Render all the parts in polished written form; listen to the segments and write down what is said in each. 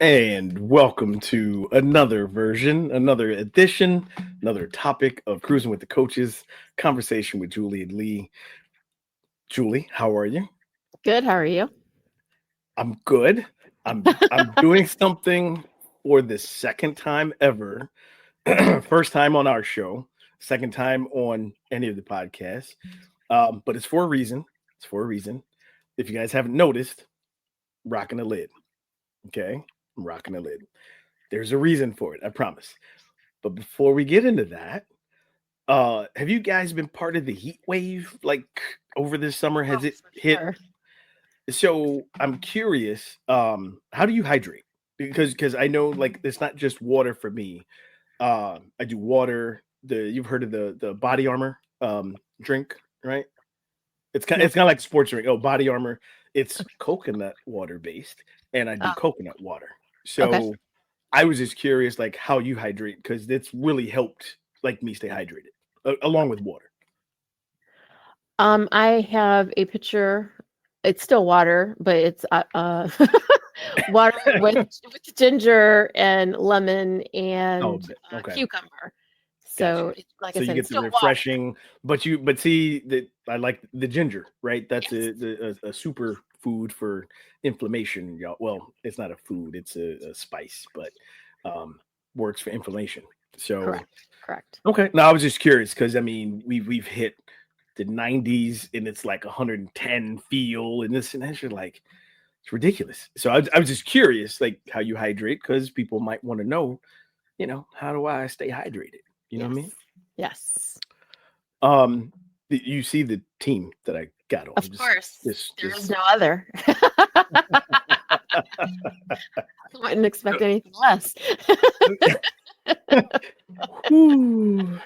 And welcome to another version, another edition, another topic of Cruising with the Coaches, conversation with Julie and Lee. Julie, how are you? Good. How are you? I'm good. I'm doing something for the second time ever. First time on our show, second time on any of the podcasts. But it's for a reason. It's for a reason. If you guys haven't noticed, rocking a lid. Okay? I'm rocking a lid. There's a reason for it, I promise. But before we get into that, have you guys been part of the heat wave like over this summer? Has it for hit? sure. So I'm curious, how do you hydrate? Because I know like it's not just water for me. I do water. You've heard of the body armor drink, right? No. It's kind of like sports drink. Oh, body armor. It's coconut water based, and I do Oh, coconut water. okay. So I was just curious, like how you hydrate, because it's really helped like me stay hydrated, along with water. I have a pitcher. It's still water, but it's water with ginger and lemon Oh, and okay, cucumber. gotcha. So, like I So you said, get it's the still water. refreshing, but see that I like the ginger, right? That's Yes. a super food for inflammation, y'all. Well, it's not a food; it's a spice, but um, works for inflammation. So Correct. Correct. okay, no, I was just curious because I mean we've hit the 90s and it's like 110 feel and this and that. You're like it's ridiculous. So I was just curious, like how you hydrate, because people might want to know, how do I stay hydrated? You know what I mean? Yes. Yes. Um, you see the team that I got on. Of course. There is Just no other. Wouldn't expect anything less. Whew.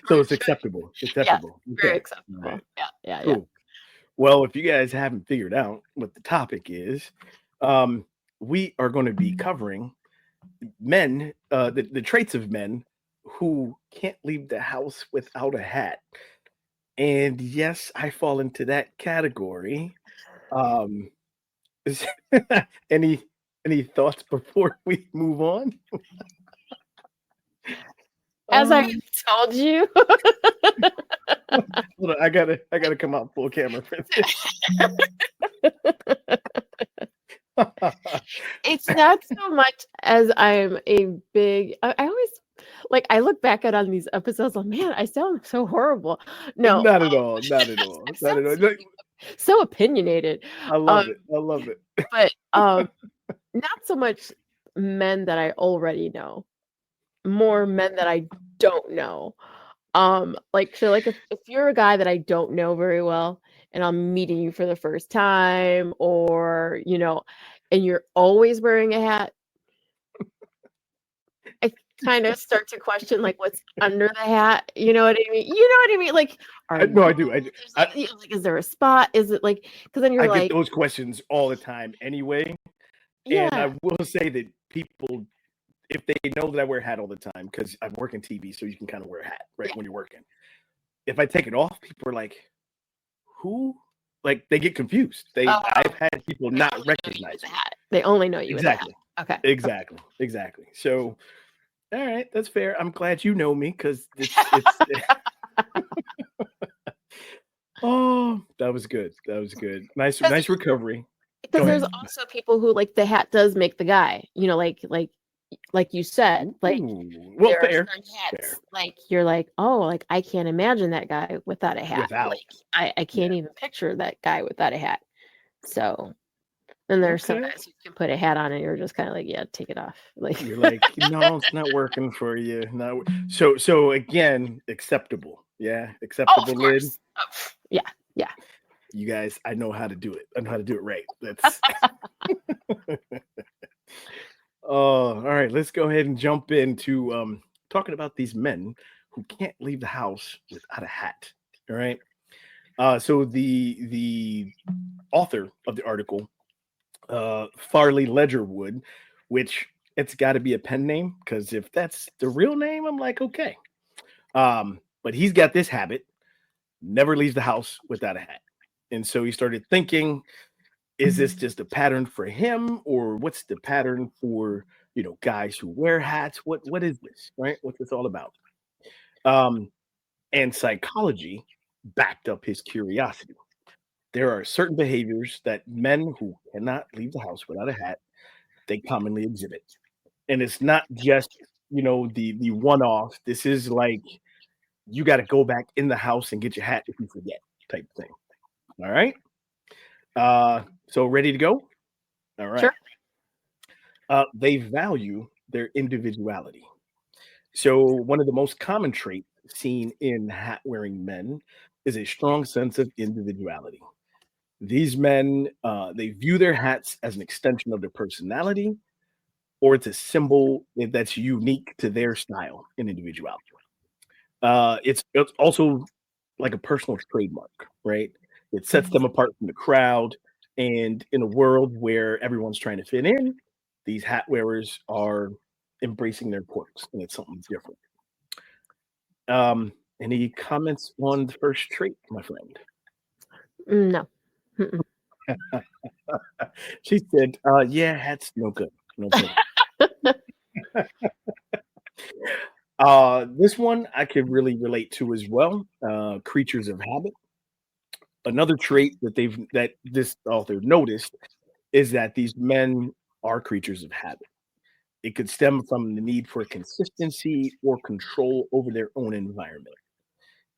So it's Sure. acceptable. Yes. Acceptable. Very Okay. All acceptable. right. Yeah. Yeah. Yeah. Cool. Well, if you guys haven't figured out what the topic is, um, we are going to be covering men, the traits of men who can't leave the house without a hat. And yes, I fall into that category. Um, is- any any thoughts before we move on? As I Um, told you. hold on, I gotta come out full camera for this. It's not so much as I'm a big I always I look back at on these episodes, like, man, I sound so horrible. No, Not at all. Not at all. I Not sound at all. so opinionated. I Um, love it. I love it. but not so much men that I already know, more men that I don't know. If you're a guy that I don't know very well and I'm meeting you for the first time, or and you're always wearing a hat, I kind of start to question like what's under the hat. You know what I mean? You know what I mean? Like, are you No, I do. bald? I do. There's like, is there a spot? Is it like? Because then I you're get like, those questions all the time anyway. And yeah, I will say that people, if they know that I wear a hat all the time, because I work in TV, so you can kind of wear a hat, right, yeah. when you're working. If I take it off, people are like, who? Like, they get confused. Oh, I've had people they not only know you with recognize a me. hat. They only know you with a hat. Exactly. Okay. Exactly. So, all right, that's fair. I'm glad you know me because it's. Oh, that was good. That was good. Nice recovery. Because Go there's ahead. also people who like the hat does make the guy. Like you said, like Ooh, well, there are fair. some Fair. hats, like you're like, oh, like I can't imagine that guy without a hat. Without. Like I Yeah. can't even picture that guy without a hat. So then there's some Okay. guys who can put a hat on and you're just kind of like, yeah, take it off. Like, You're like, no, it's not working for you. No. So again, acceptable. Yeah, oh, of acceptable lid. course. Oh, yeah, yeah. You guys, I know how to do it. I know how to do it right. That's oh, all right. Let's go ahead and jump into talking about these men who can't leave the house without a hat. All right. So the author of the article, Farley Ledgerwood, which it's got to be a pen name because if that's the real name, I'm like, okay. But he's got this habit, never leaves the house without a hat. And so he started thinking, is this just a pattern for him, or what's the pattern for guys who wear hats? What is this, right? What's this all about? Um, and psychology backed up his curiosity. There are certain behaviors that men who cannot leave the house without a hat, they commonly exhibit. And it's not just, the one-off. This is like you got to go back in the house and get your hat if you forget type thing. All right. So ready to go? All right. Sure. They value their individuality. So one of the most common traits seen in hat-wearing men is a strong sense of individuality. These men, they view their hats as an extension of their personality, or it's a symbol that's unique to their style and individuality. It's also like a personal trademark, right? It sets them apart from the crowd. And in a world where everyone's trying to fit in, these hat wearers are embracing their quirks, and it's something different. Any comments on the first trait, my friend? No. Mm-mm. She said, yeah, hats no good. No good. This one I could really relate to as well. Creatures of habit. Another trait that this author noticed is that these men are creatures of habit. It could stem from the need for consistency or control over their own environment.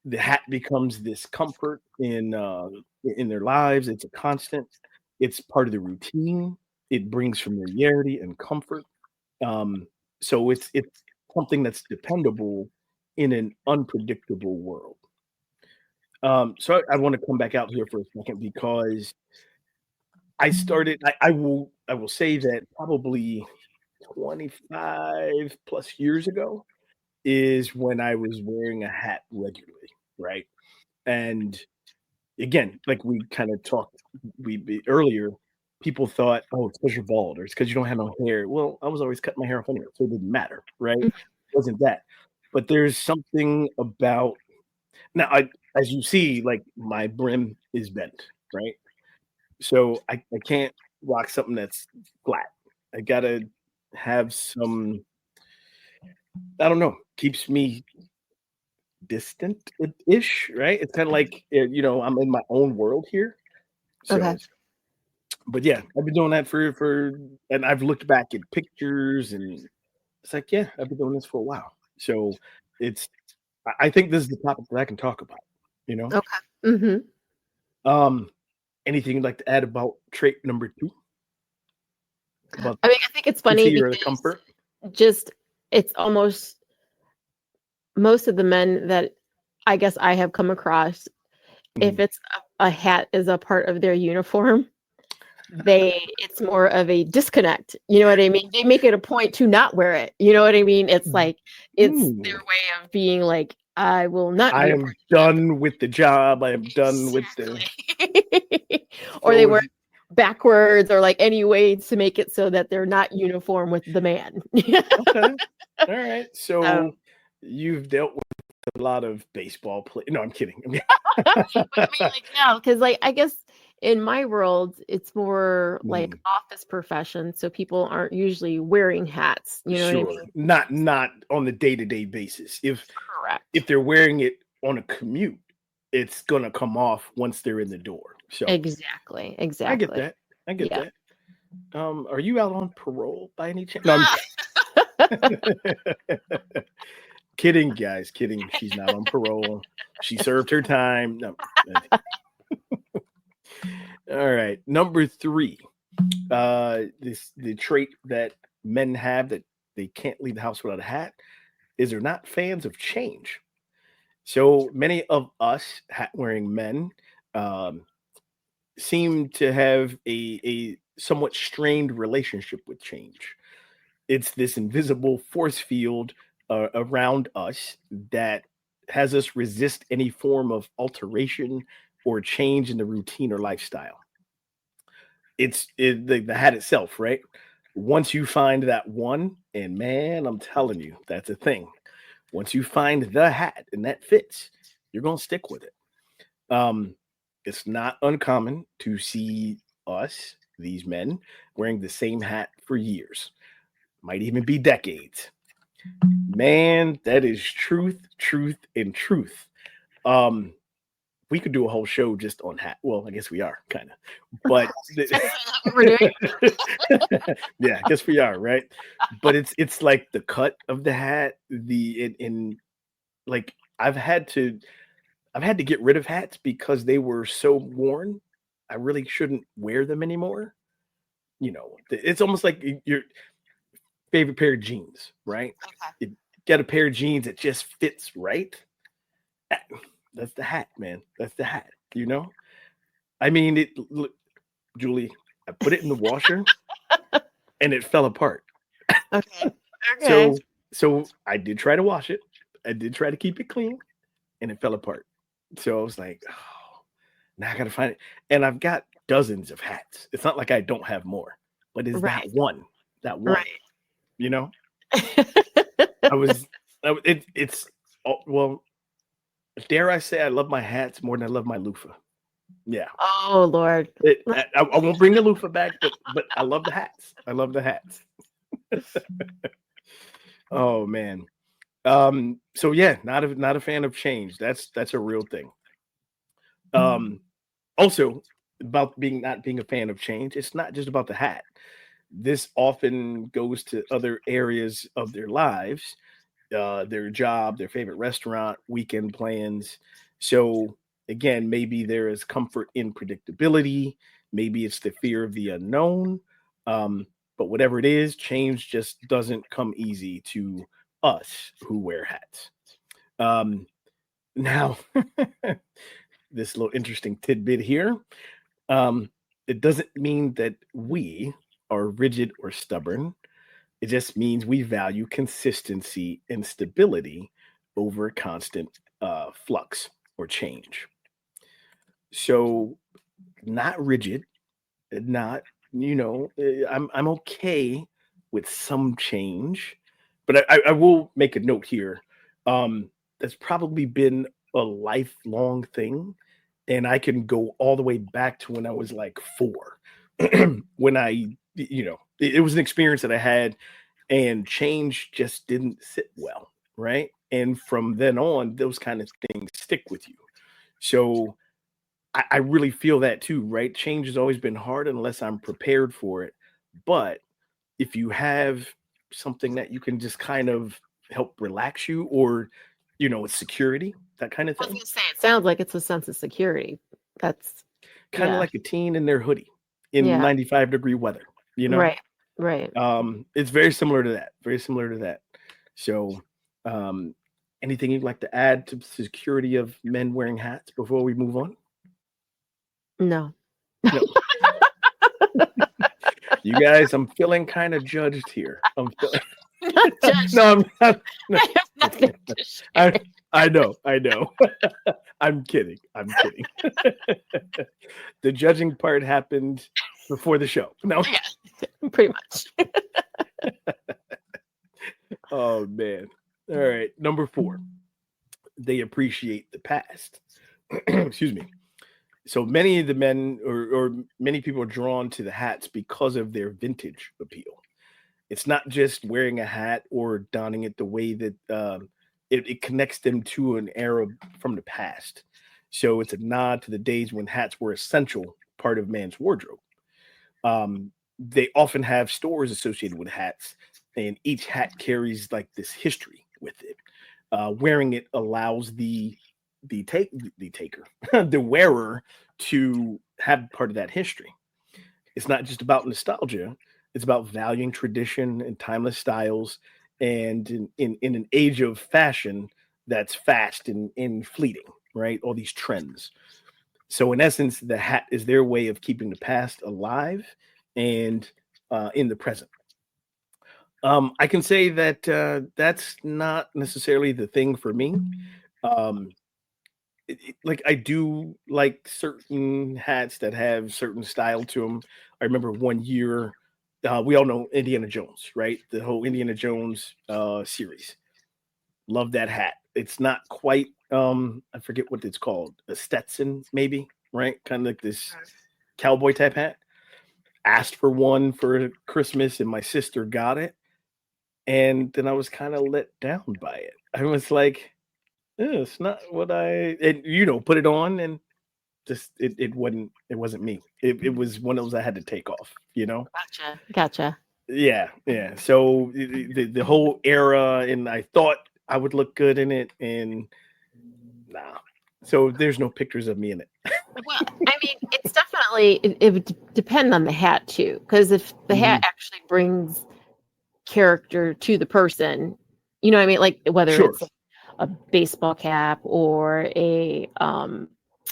The hat becomes this comfort in their lives. It's a constant. It's part of the routine. It brings familiarity and comfort. Um, so it's something that's dependable in an unpredictable world. So I want to come back out here for a second because I will say that probably 25 plus years ago is when I was wearing a hat regularly, right? And again, like we kind of talked earlier, people thought, oh, it's because you're bald or it's because you don't have no hair. Well, I was always cutting my hair off anyway, so it didn't matter, right? It wasn't that. But there's something about now, as you see, like my brim is bent, right? So I can't rock something that's flat. I gotta have some, I don't know, keeps me distant-ish, right? It's kind of like, I'm in my own world here. Okay. So, but yeah, I've been doing that and I've looked back at pictures and it's like, yeah, I've been doing this for a while. So it's, I think this is the topic that I can talk about, you know? Okay. Mm-hmm. Um, Anything you'd like to add about trait number 2? About I mean, I think it's funny or the because comfort? just it's almost most of the men that I guess I have come across, if Mhm. it's a hat is a part of their uniform, it's more of a disconnect. You know what I mean? They make it a point to not wear it. You know what I mean? It's like it's their Ooh. way of being like, I will not I be a am part done with the job. I am done with the exactly. Or they so wear backwards or like any way to make it so that they're not uniform with the man. okay. All right. Um, So you've dealt with a lot of baseball play. No, I'm kidding. but I mean, like, no, because like I guess in my world, it's more like Mm, office profession, so people aren't usually wearing hats. You know what I sure. mean? Not on the day-to-day basis. If Correct. they're wearing it on a commute, it's gonna come off once they're in the door. So Exactly. I get Exactly. that. I get Yeah. that. Are you out on parole by any chance? No, I'm kidding, guys. Kidding. She's not on parole. She served her time. No. All right. Number 3. The trait that men have that they can't leave the house without a hat is they're not fans of change. So many of us hat wearing men um, seem to have a somewhat strained relationship with change. It's this invisible force field around us that has us resist any form of alteration or change in the routine or lifestyle. The hat itself, right? Once you find that one, and man, I'm telling you, that's a thing. Once you find the hat and that fits, you're gonna stick with it. Um, it's not uncommon to see us, these men, wearing the same hat for years, might even be decades. Man, that is truth, truth, and truth. Um, we could do a whole show just on hat. Well, I guess we are kind of, but what we're doing. yeah, I guess we are, right? But it's like the cut of the hat, the in like I've had to get rid of hats because they were so worn. I really shouldn't wear them anymore. You know, it's almost like your favorite pair of jeans, right? Okay. You get a pair of jeans that just fits right. That- That's the hat, man. That's the hat. You know, I mean, look, Julie, I put it in the washer and it fell apart. Okay. So, so I did try to wash it. I did try to keep it clean, and it fell apart. So I was like, oh, now I gotta find it. And I've got dozens of hats. It's not like I don't have more, but it's Right. that one, Right. you know. I was, it's well, dare I say, I love my hats more than I love my loofah. Yeah, Oh Lord. I won't bring the loofah back, but I love the hats. I love the hats. Oh man. So yeah, not a fan of change. That's a real thing. Also about not being a fan of change, it's not just about the hat. This often goes to other areas of their lives, their job, their favorite restaurant, weekend plans. So again, maybe there is comfort in predictability, maybe it's the fear of the unknown. But whatever it is, change just doesn't come easy to us who wear hats. Now, this little interesting tidbit here. Um, it doesn't mean that we are rigid or stubborn. It just means we value consistency and stability over constant flux or change. So, not rigid, not I'm okay with some change, but I will make a note here. That's probably been a lifelong thing, and I can go all the way back to when I was like 4, when it was an experience that I had, and change just didn't sit well, right? And from then on, those kind of things stick with you. So I really feel that too, right? Change has always been hard unless I'm prepared for it. But if you have something that you can just kind of help relax you, or with security, that kind of I was thing, gonna say it sounds like it's a sense of security. That's kind of yeah. like a teen in their hoodie in Yeah. 95-degree weather, you know? Right. Right. It's very similar to that. Very similar to that. So, um, anything you'd like to add to the security of men wearing hats before we move on? No. No. You guys, I'm feeling kind of judged here. I'm feeling Not judged. no, I'm not. No. I have nothing to share. I know. I'm kidding. The judging part happened before the show. No. Yeah, pretty much. Oh man. All right. Number 4. They appreciate the past. Excuse me. So many of the men or many people are drawn to the hats because of their vintage appeal. It's not just wearing a hat or donning it the way that it connects them to an era from the past. So it's a nod to the days when hats were essential part of man's wardrobe. They often have stores associated with hats, and each hat carries like this history with it. Wearing it allows the taker, the wearer, to have part of that history. It's not just about nostalgia; it's about valuing tradition and timeless styles. And in an age of fashion that's fast and fleeting, right? All these trends. So in essence, the hat is their way of keeping the past alive and in the present. I can say that that's not necessarily the thing for me. Um, like I do like certain hats that have certain style to them. I remember one year, we all know Indiana Jones, right? The whole Indiana Jones series. Love that hat. It's not quite I forget what it's called, a Stetson maybe, right? Kind of like this cowboy type hat. asked for one for Christmas and my sister got it. And then I was kind of let down by it. I was like, it's not what put it on and just it wasn't me. It was one of those I had to take off, Gotcha. Yeah. So the whole era, and I thought I would look good in it, and nah. So there's no pictures of me in it. Well, I mean, it's definitely it would depend on the hat too, because if the hat actually brings character to the person, you know what I mean, like whether Sure. it's a baseball cap or a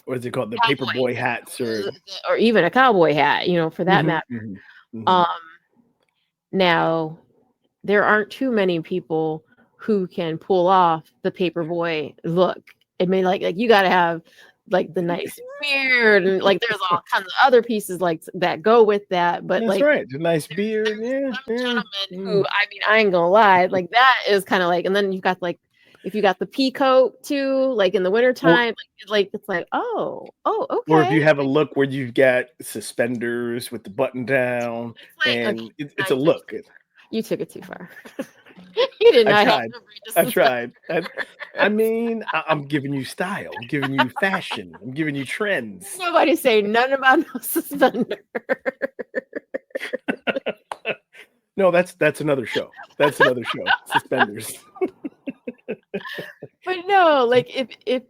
what is it called, the paperboy hats, or even a cowboy hat, for that matter. Now there aren't too many people who can pull off the paperboy look. It may like you got to have like the nice beard, and like there's all kinds of other pieces like that go with that. But that's like, right, the nice beard. Some gentlemen who, I mean, I ain't gonna lie, like that is kind of like, and then you've got like, if you got the pea coat too, like in the wintertime, like it's like, oh, okay. Or if you have a look where you've got suspenders with the button down, and it's a look. You took it too far. You did not have to read I tried. I mean, I'm giving you style. I'm giving you fashion. I'm giving you trends. Nobody's saying nothing about no suspender. No, that's another show. That's another show. Suspenders. But no, like if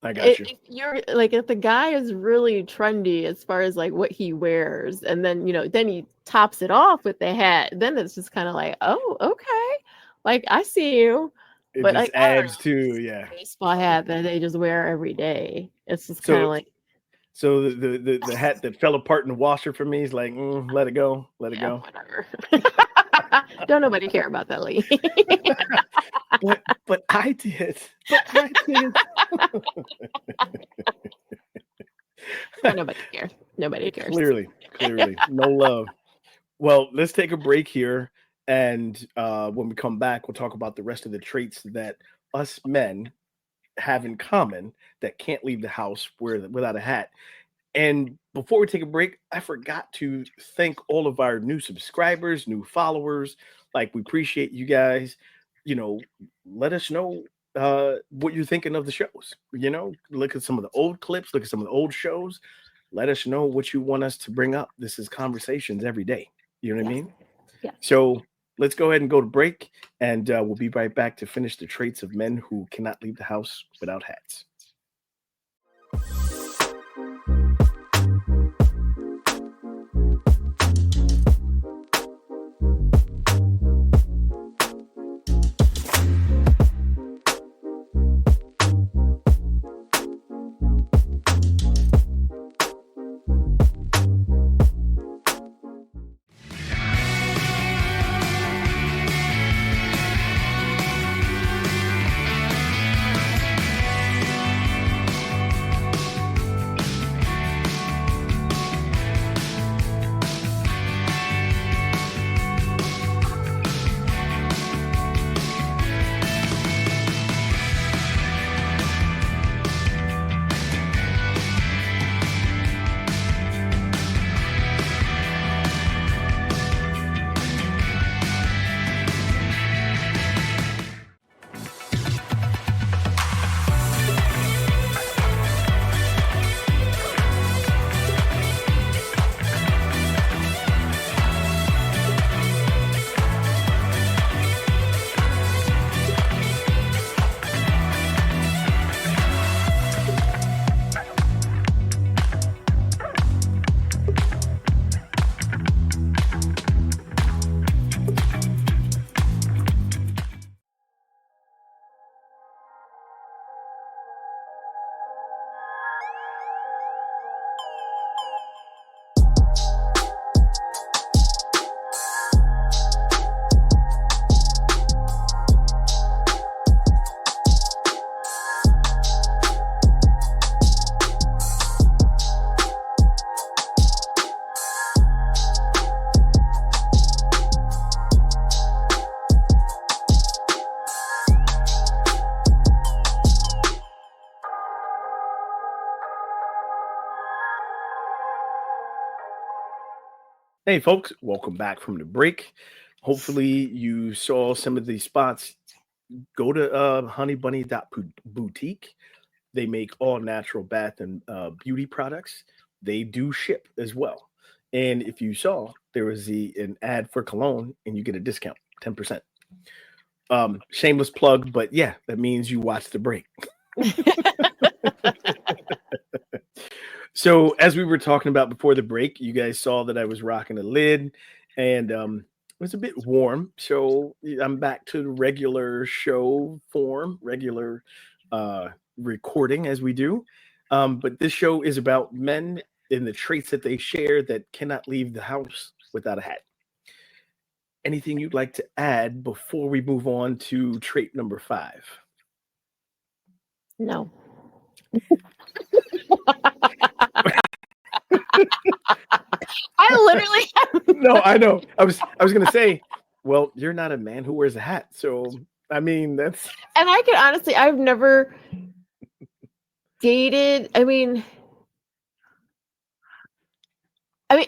I got you. If you're like, if the guy is really trendy as far as like what he wears, and then then he tops it off with the hat, then it's just kind of like, oh, okay, like I see you. But just adds to baseball hat that they just wear every day. It's just kind of like. So the hat that fell apart in the washer for me is like, let it go, let it go. Whatever. Don't nobody care about that, Lee. but I did. Nobody cares. Nobody cares. Clearly, no love. Well, let's take a break here, and when we come back, we'll talk about the rest of the traits that us men have in common that can't leave the house without a hat. And before we take a break, I forgot to thank all of our new subscribers, new followers. Like, we appreciate you guys. Let us know what you're thinking of the shows. Look at some of the old clips, look at some of the old shows. Let us know what you want us to bring up. This is conversations every day. You know what I mean? Yeah. So let's go ahead and go to break, and we'll be right back to finish the traits of men who cannot leave the house without hats. Hey, folks, welcome back from the break. Hopefully, you saw some of these spots. Go to honeybunny.boutique. They make all natural bath and beauty products. They do ship as well. And if you saw, there was an ad for cologne and you get a discount, 10%. Shameless plug, but yeah, that means you watch the break. So as we were talking about before the break, you guys saw that I was rocking a lid, and it was a bit warm. So I'm back to the regular show form, regular recording as we do. But this show is about men and the traits that they share that cannot leave the house without a hat. Anything you'd like to add before we move on to trait number 5? No. I literally No, I know. I was gonna say, well, you're not a man who wears a hat, so I mean that's and I can honestly, I've never dated. that's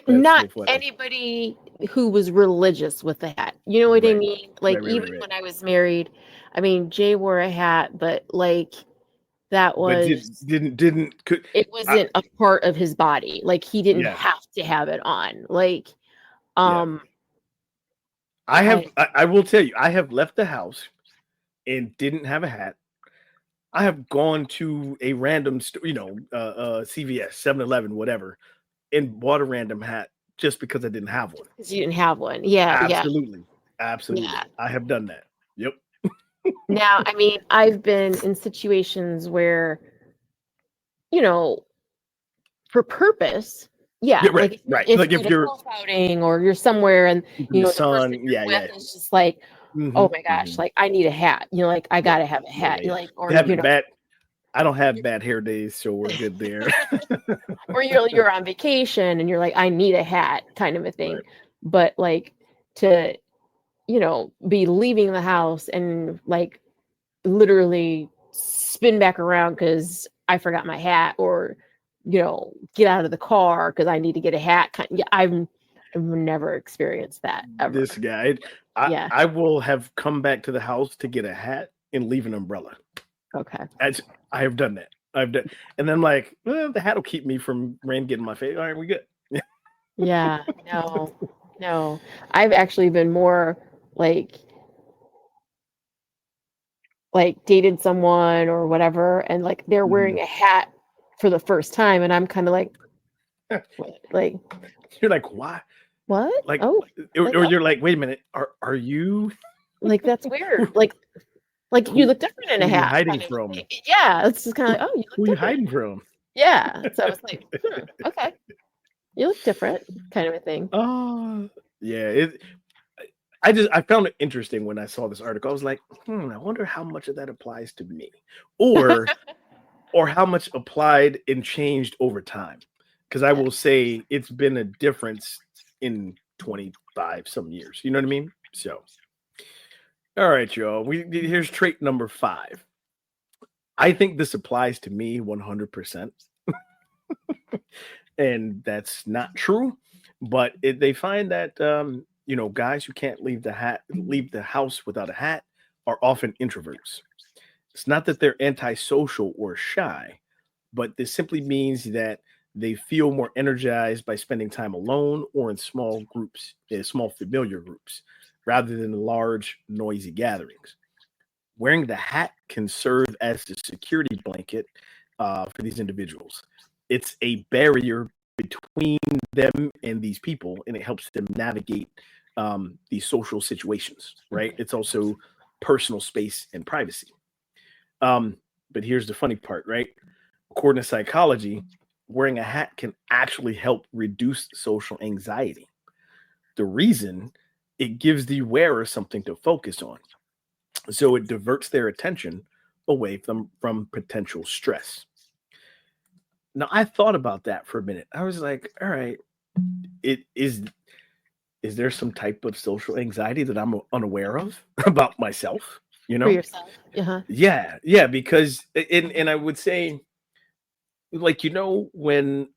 not so funny. anybody who was religious with the hat. You know what I Right. mean? Like Right. even when I was married, Jay wore a hat, but like that But was didn't could it I, wasn't a part of his body. Like he didn't yeah, have to have it on. Like yeah. um I I will tell you, I have left the house and didn't have a hat. I have gone to a random store, CVS, 7-Eleven, whatever, and bought a random hat just because I didn't have one. because you didn't have one. Yeah, yeah, Absolutely. Absolutely. yeah. I have done that. Yep. Now, I've been in situations where, you know, for purpose, yeah, Yeah, right, like if right. if Like you're if at a you're golf outing or you're somewhere and in the the person sun, you're yeah, with yeah. is just like, oh Hmm. my gosh, Hmm. like I need a hat. Like I Yeah. gotta have a Yeah, yeah, hat. yeah. Like, or Having bad I don't have bad hair days, so we're good there. or you're on vacation and you're like, I need a hat, kind of a thing. Right. But like to, be leaving the house and like literally spin back around because I forgot my hat, or get out of the car because I need to get a hat. Yeah, I've never experienced that ever. This guy, I Yeah. I will have come back to the house to get a hat and leave an umbrella. Okay. I have done that. I've done, and then like, well, the hat will keep me from rain getting in my face. All right, we good. Yeah. No. No. I've actually been more like dated someone or whatever, and like they're wearing Mhm. a hat for the first time, and I'm kind of like, what? Like You're like, why? what? Like, Oh, like or oh, you're like, wait a minute, are you? like that's weird. Like you who look different in who a are you hat, hiding kind of a from? thing. Yeah, it's just kind of like, oh, you look Who are you different. hiding from? Yeah. So it's like, okay, you look different, kind of a thing. Oh, yeah. I found it interesting when I saw this article. I was like, I wonder how much of that applies to me, or how much applied and changed over time. Because I Yeah. will say it's been a difference in 25 some years. You know what I mean? So, all right, y'all. Here's trait number 5. I think this applies to me 100%, and that's not true. But they find that guys who can't leave the house without a hat are often introverts. It's not that they're antisocial or shy, but this simply means that they feel more energized by spending time alone or in small groups, small familiar groups, rather than large, noisy gatherings. Wearing the hat can serve as a security blanket for these individuals. It's a barrier between them and these people, and it helps them navigate these social situations, right? Okay. It's also personal space and privacy. Um, but here's the funny part, right? According to psychology, wearing a hat can actually help reduce social anxiety. The reason, it gives the wearer something to focus on. So it diverts their attention away from potential stress. Now I thought about that for a minute. I was like, all right, it is there some type of social anxiety that I'm unaware of about myself? You For know? yourself. Uh-huh. Yeah, yeah, because and I would say, like, when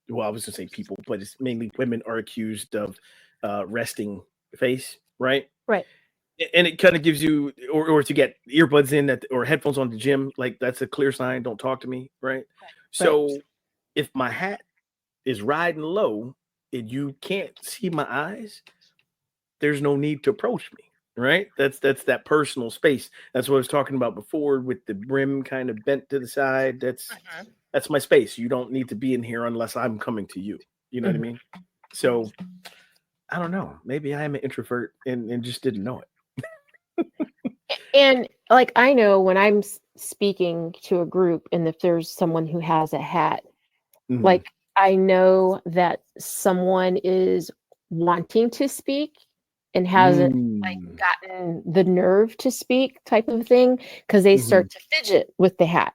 well, I was gonna say people, but it's mainly women are accused of resting face, right? Right. And it kind of gives you, or to get earbuds in or headphones on the gym, like that's a clear sign. Don't talk to me, right? Right. So if my hat is riding low and you can't see my eyes, there's no need to approach me, right? That's that personal space. That's what I was talking about before with the brim kind of bent to the side. That's my space. You don't need to be in here unless I'm coming to you. You know what I mean? So I don't know. Maybe I am an introvert and just didn't know it. And like I know when I'm speaking to a group, and if there's someone who has a hat, Mhm. like I know that someone is wanting to speak and hasn't like Mm. gotten the nerve to speak, type of thing, because they start to fidget with the hat.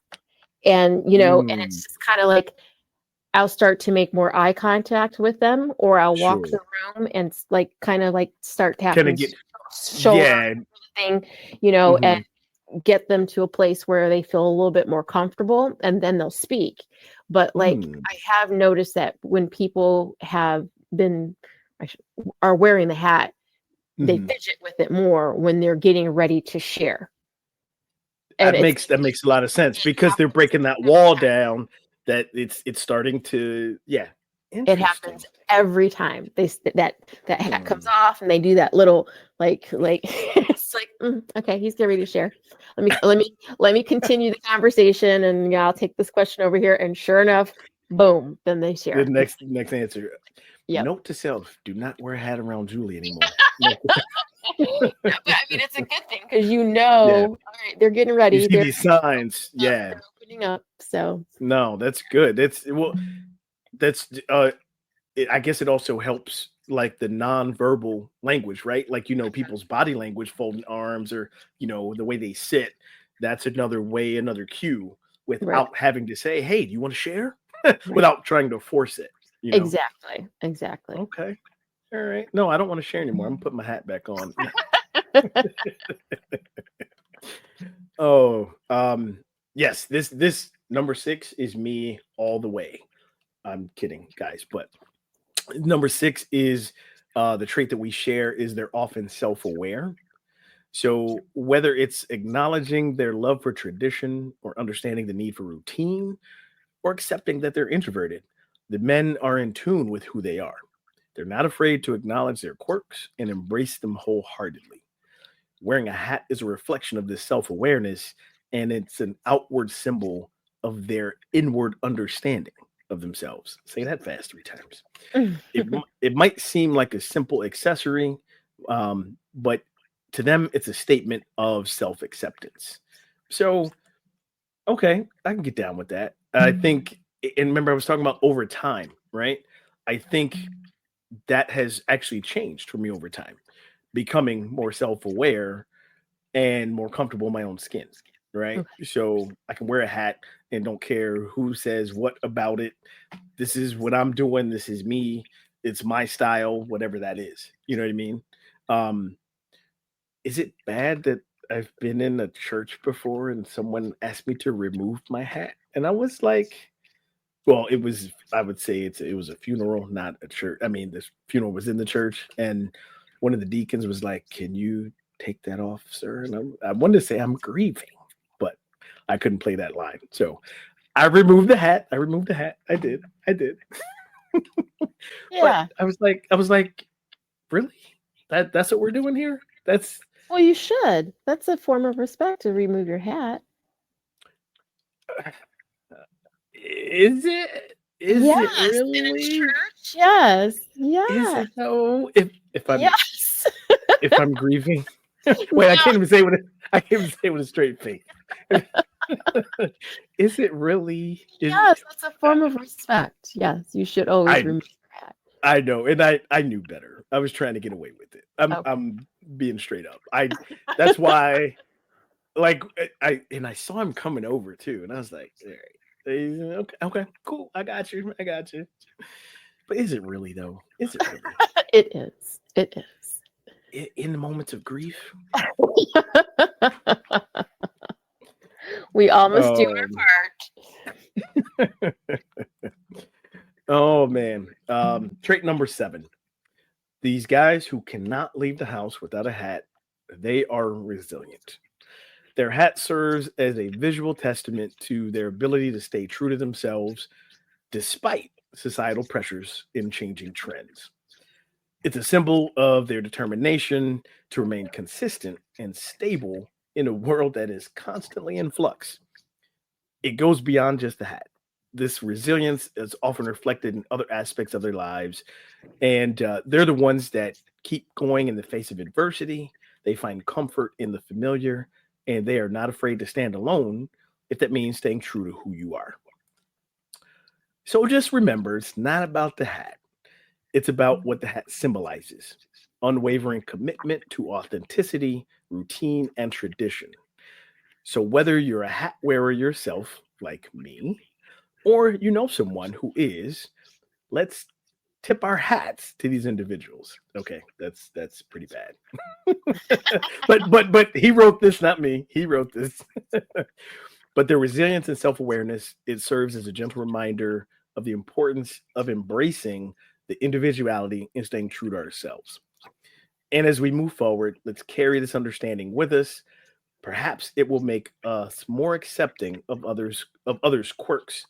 And and it's just kind of like I'll start to make more eye contact with them, or I'll walk Sure. the room and like kind of like start Kind tapping of get, shoulder yeah. thing, and Mhm. get them to a place where they feel a little bit more comfortable, and then they'll speak. But like Mm. I have noticed that when people have been are wearing the hat, they Mhm. fidget with it more when they're getting ready to share. And That makes a lot of sense because they're breaking that wall down. That it's starting to, yeah. it Interesting. happens every time that hat comes Hmm. off, and they do that little like it's like okay, he's getting ready to share. Let me continue the conversation, and I'll take this question over here, and sure enough, boom, then they The share. next answer. Yep. Note to self: do not wear a hat around Julie anymore. But I mean, it's a good thing because Yeah, all right, they're getting you ready. see these signs. Yeah, They're opening up. So no, that's good. That's I guess it also helps like the nonverbal language, right? Like people's body language, folding arms, or the way they sit. That's another way, another cue, right, without having to say, "Hey, do you want to share?" right, Without trying to force it. exactly. Okay, all right. No, I don't want to share anymore. I'm putting my hat back on. Oh, yes. This number 6 is me all the way. I'm kidding, guys, but number 6 is the trait that we share is they're often self-aware. So whether it's acknowledging their love for tradition or understanding the need for routine or accepting that they're introverted, the men are in tune with who they are. They're not afraid to acknowledge their quirks and embrace them wholeheartedly. Wearing a hat is a reflection of this self awareness, and it's an outward symbol of their inward understanding of themselves. Say that fast 3 times. It might seem like a simple accessory, but to them, it's a statement of self acceptance. So, okay, I can get down with that. I think, and remember, I was talking about over time, right? I think that has actually changed for me over time, becoming more self aware and more comfortable in my own skin, right? Okay. So I can wear a hat and don't care who says what about it. This is what I'm doing. This is me. It's my style, whatever that is. You know what I mean? Um, is it bad that I've been in a church before and someone asked me to remove my hat? And I was like, well, it was, I would say it was a funeral, not a church. I mean, this funeral was in the church, and one of the deacons was like, "Can you take that off, sir?" And I wanted to say I'm grieving, but I couldn't play that line. So I removed the hat. I removed the hat. I did. I did. But Yeah. I was like, really? That's what we're doing here? That's Well, you should. That's a form of respect to remove your hat. is it? Is it Yes, in a really? church. Yes. Is Yeah. it though? Yes. If I'm grieving, No. wait, I can't even say it with a straight face. Is it really? Yes, that's a form of respect. Yes, you should always I remove your hat. I know, and I knew better. I was trying to get away with it. Okay. I'm being straight up. That's why, like, I saw him coming over too, and I was like, all right, okay, okay, cool, I got you, I got you. But is it really though? Is it really? It is. It is. In the moments of grief? We all must do Um, our part. Oh man. Trait number 7. These guys who cannot leave the house without a hat, they are resilient. Their hat serves as a visual testament to their ability to stay true to themselves despite societal pressures and changing trends. It's a symbol of their determination to remain consistent and stable in a world that is constantly in flux. It goes beyond just the hat. This resilience is often reflected in other aspects of their lives, and they're the ones that keep going in the face of adversity. They find comfort in the familiar, and they are not afraid to stand alone if that means staying true to who you are. So just remember, it's not about the hat. It's about what the hat symbolizes: unwavering commitment to authenticity, routine, and tradition. So, whether you're a hat wearer yourself, like me, or you know someone who is, let's tip our hats to these individuals. Okay, that's pretty bad. but he wrote this, not me. He wrote this. But their resilience and self-awareness, it serves as a gentle reminder of the importance of embracing the individuality and staying true to ourselves. And as we move forward, let's carry this understanding with us. Perhaps it will make us more accepting of others' quirks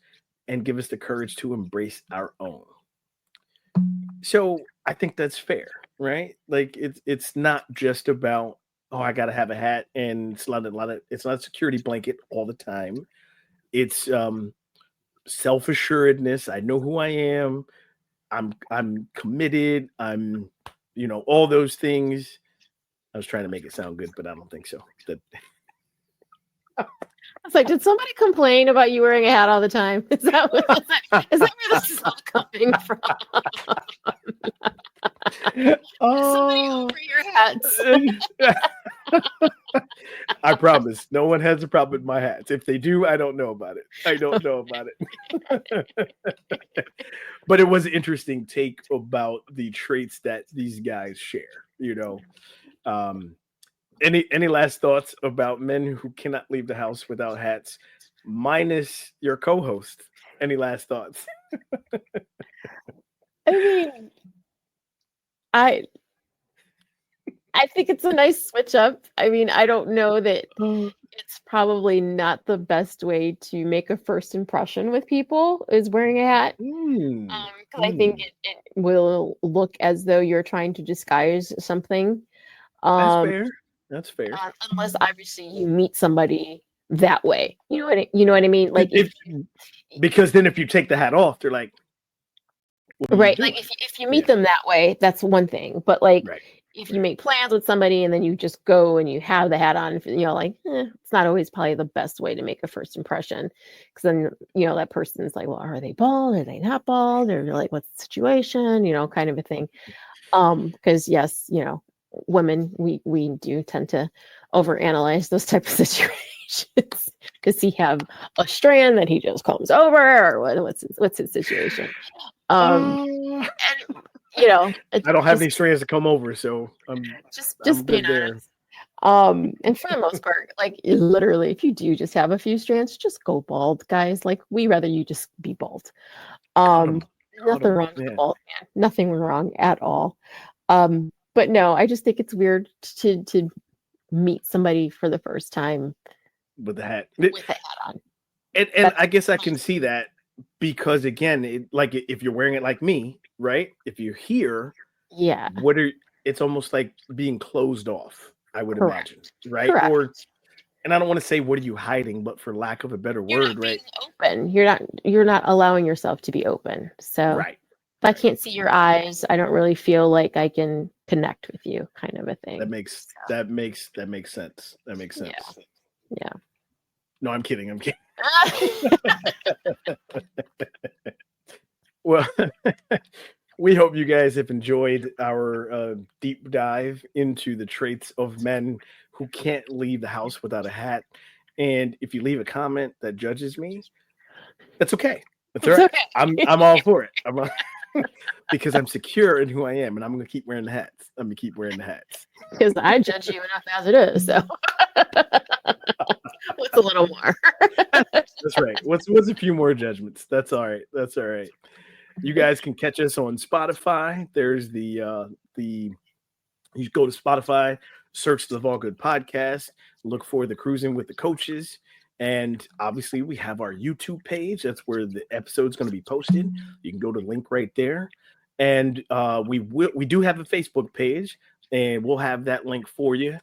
and give us the courage to embrace our own. So I think that's fair, right? Like it's not just about, oh, I gotta have a hat, and it's not a security blanket all the time. It's self-assuredness. I know who I am. I'm committed. All those things. I was trying to make it sound good, but I don't think so. I was like, did somebody complain about you wearing a hat all the time? Is that where this is all coming from? Somebody over your hats. I promise, no one has a problem with my hats. If they do, I don't know about it. But it was an interesting take about the traits that these guys share. Any last thoughts about men who cannot leave the house without hats, minus your co-host? Any last thoughts? I mean, I think it's a nice switch up. I mean, I don't know that it's probably not the best way to make a first impression with people is wearing a hat. Because I think it will look as though you're trying to disguise something. That's fair. Unless obviously you meet somebody that way. You know what I mean? Like because then if you take the hat off, they're like, right. Like if you meet them that way, that's one thing. But like if you make plans with somebody and then you just go and you have the hat on, it's not always probably the best way to make a first impression. Because then, that person's like, well, are they bald? Are they not bald? Or like, what's the situation? Kind of a thing. Because yes, women, we do tend to overanalyze those type of situations. Because he have a strand that he just combs over, or what's his situation? And, I don't have any strands to come over, so I'm just being honest. And for the most part, like literally, if you do just have a few strands, just go bald, guys. Like we rather you just be bald. Nothing wrong with bald, man. Nothing wrong at all. But no, I just think it's weird to meet somebody for the first time with the hat on. And I guess I can see that because again, like if you're wearing it like me, right? If you're here, it's almost like being closed off, I would imagine, right? Correct. And I don't want to say what are you hiding, but for lack of a better word, right? Open. You're not allowing yourself to be open. So if I can't see your eyes, I don't really feel like I can connect with you, kind of a thing. That makes sense. That makes sense. Yeah. No, I'm kidding. Well, we hope you guys have enjoyed our deep dive into the traits of men who can't leave the house without a hat. And if you leave a comment that judges me, that's okay. That's all right. Okay. I'm all for it. Because I'm secure in who I am, and I'm going to keep wearing the hats. Because I judge you enough as it is. So what's a little more? That's right. What's a few more judgments? That's all right. You guys can catch us on Spotify. There's you go to Spotify, search the All Good Podcast, look for the Cruising with the Coaches. And obviously, we have our YouTube page. That's where the episode's going to be posted. You can go to the link right there. And we do have a Facebook page, and we'll have that link for you.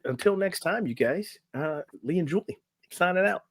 Until next time, you guys, Lee and Julie signing out.